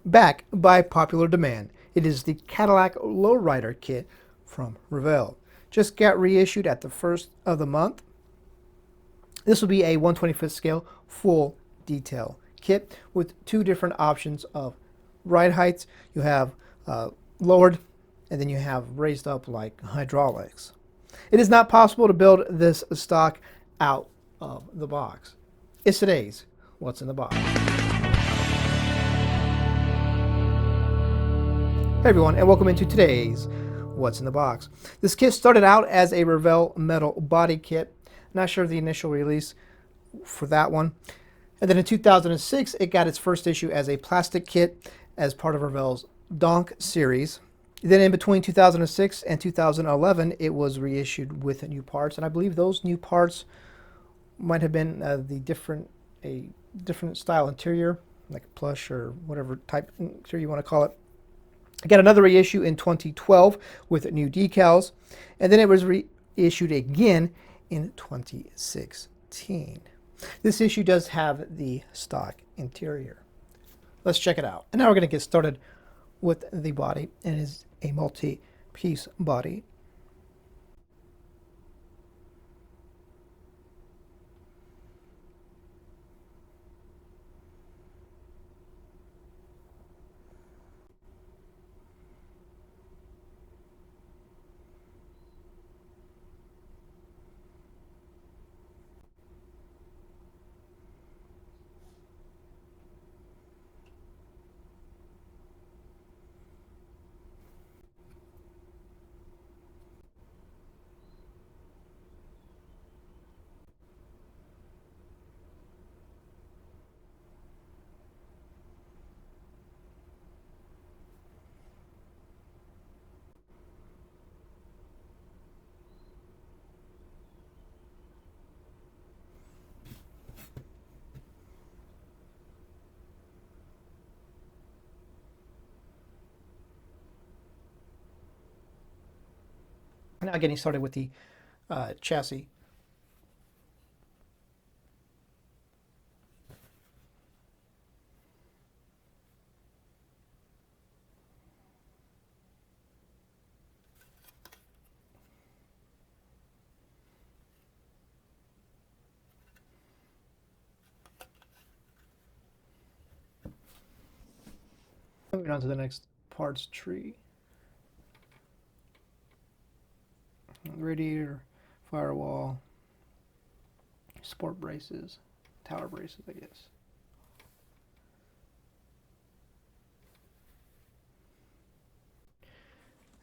back by popular demand. It is the Cadillac Lowrider kit from Revell. Just got reissued at the first of the month. This will be a 1/25th scale full detail kit with two different options of ride heights. You have lowered, and then you have raised up like hydraulics. It is not possible to build this stock out of the box. It's today's What's in the Box. Hey everyone, and welcome into today's What's in the Box. This kit started out as a Revell metal body kit. Not sure of the initial release for that one. And then in 2006, it got its first issue as a plastic kit as part of Revell's Donk series. Then in between 2006 and 2011, it was reissued with new parts. And I believe those new parts might have been a different style interior, like plush or whatever type interior you want to call it. I got another reissue in 2012 with new decals, and then it was reissued again in 2016. This issue does have the stock interior. Let's check it out. And now we're going to get started with the body. It is a multi-piece body. Now getting started with the chassis. Moving on to the next parts tree. Radiator, firewall, sport braces, tower braces, I guess.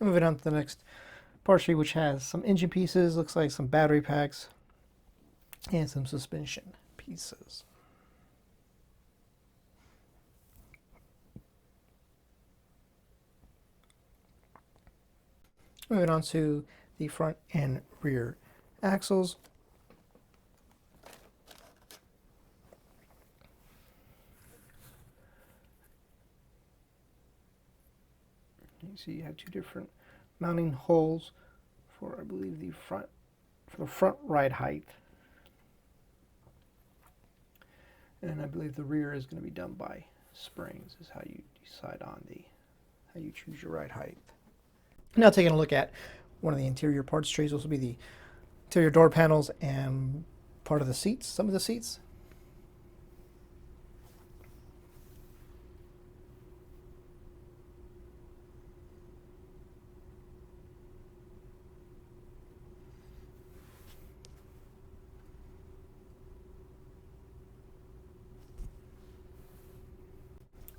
Moving on to the next part tree, which has some engine pieces, looks like some battery packs, and some suspension pieces. Moving on to the front and rear axles. You see you have two different mounting holes for, I believe, the front ride height. And I believe the rear is going to be done by springs, is how you decide on how you choose your ride height. Now taking a look at one of the interior parts trays. This will be the interior door panels and part of the seats, some of the seats.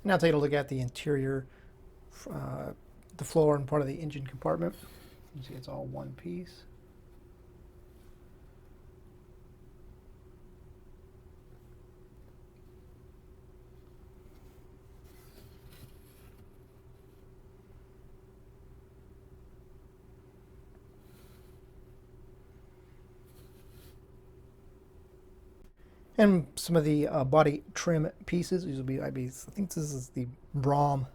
Now taking a look at the interior, the floor and part of the engine compartment. You see it's all one piece. And some of the body trim pieces. These will be, I think this is the Brom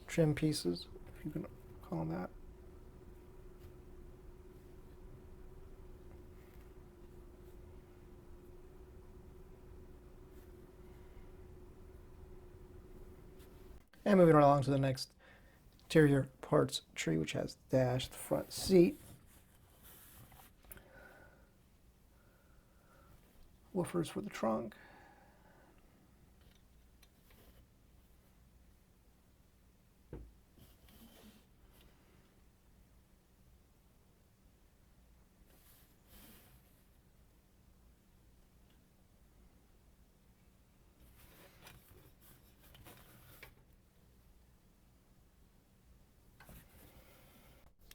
trim pieces, if you can call them that. And moving right along to the next interior parts tree, which has the dash, the front seat, woofers for the trunk,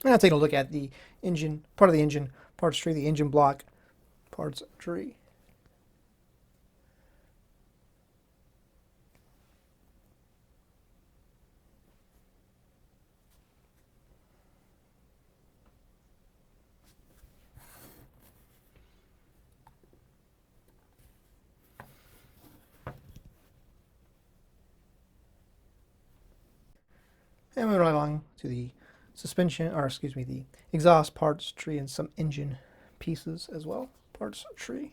and I'll take a look at the engine, part of the engine parts tree, the engine block parts tree. And moving right along to the suspension, or excuse me, the exhaust parts tree and some engine pieces as well, parts tree.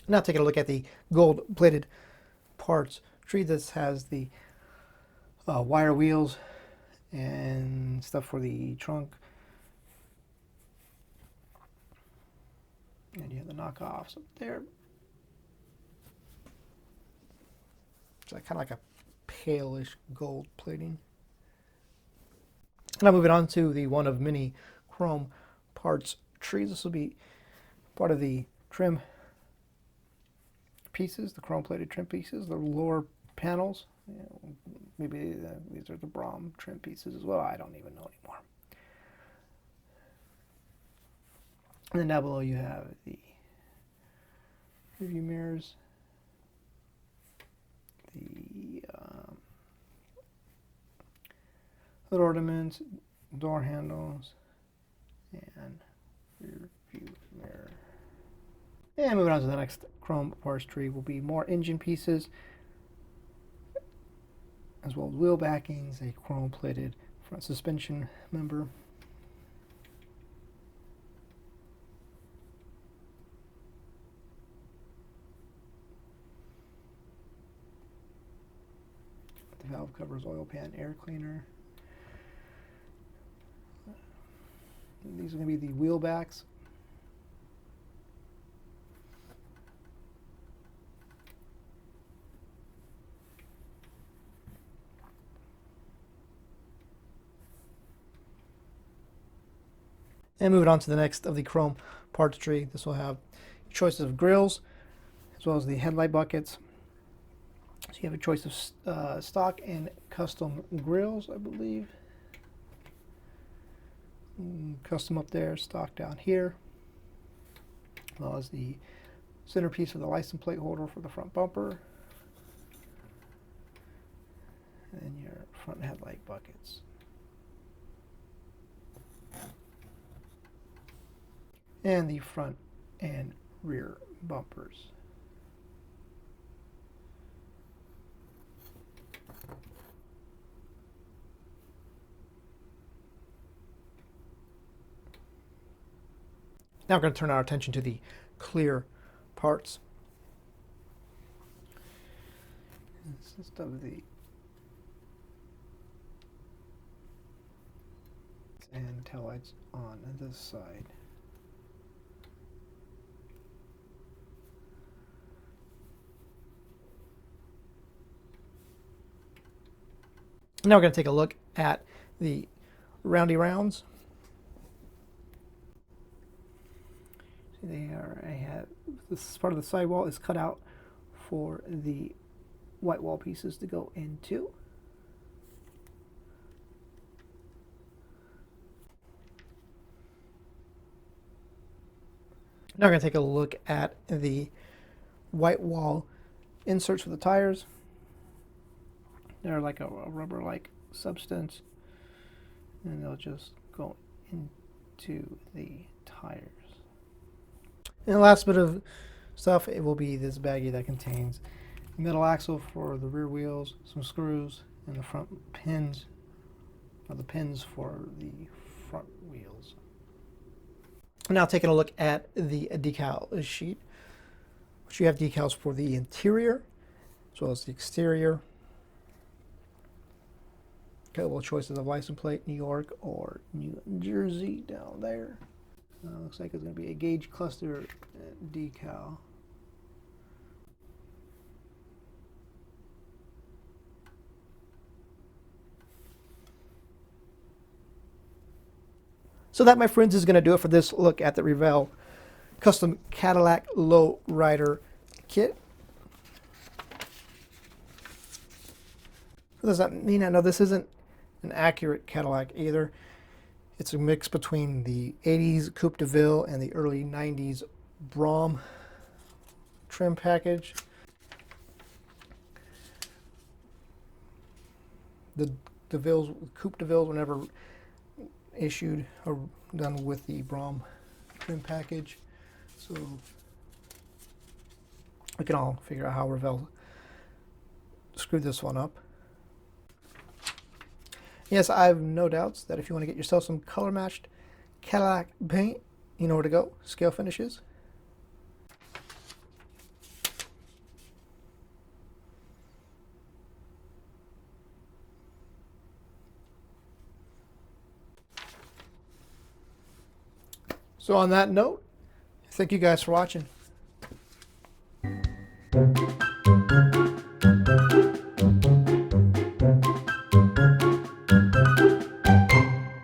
Now taking a look at the gold-plated parts tree. This has the wire wheels and stuff for the trunk. And you have the knockoffs up there. It's kind of like a palish gold plating. Now moving on to the one of many chrome parts trees. This will be part of the trim pieces, the chrome plated trim pieces, the lower panels. Maybe these are the Brom trim pieces as well. I don't even know anymore. And then down below you have the rearview mirrors, the hood ornaments, door handles, and rear view mirror. And moving on to the next chrome parts tree will be more engine pieces, as well as wheel backings, a chrome plated front suspension member, the valve covers, oil pan, air cleaner. These are going to be the wheel backs. And moving on to the next of the chrome parts tree. This will have choices of grills as well as the headlight buckets. So you have a choice of stock and custom grills, I believe. Custom up there, stock down here. As well as the centerpiece for the license plate holder for the front bumper. And then your front headlight buckets. And the front and rear bumpers. Now we're going to turn our attention to the clear parts. This is of the and taillights on this side. Now we're going to take a look at the roundy rounds. They are, this part of the sidewall is cut out for the white wall pieces to go into. Now we're going to take a look at the white wall inserts for the tires. They're like a rubber-like substance, and they'll just go into the tires. And the last bit of stuff, it will be this baggie that contains Metal axle for the rear wheels, some screws, and the front pins, or the pins for the front wheels. Now taking a look at the decal sheet, which you have decals for the interior as well as the exterior. Couple choices of license plate, New York or New Jersey down there. Looks like it's going to be a gauge cluster decal. So that, my friends, is going to do it for this look at the Revell custom Cadillac Lowrider kit. What does that mean? I know this isn't an accurate Cadillac either. It's a mix between the 80s Coupe de Ville and the early 90s Brougham trim package. The Coupe de Ville were never issued or done with the Brougham trim package, so we can all figure out how Revell screwed this one up. Yes, I have no doubts that if you want to get yourself some color matched Cadillac paint, you know where to go. Scalefinishes. So on that note, thank you guys for watching.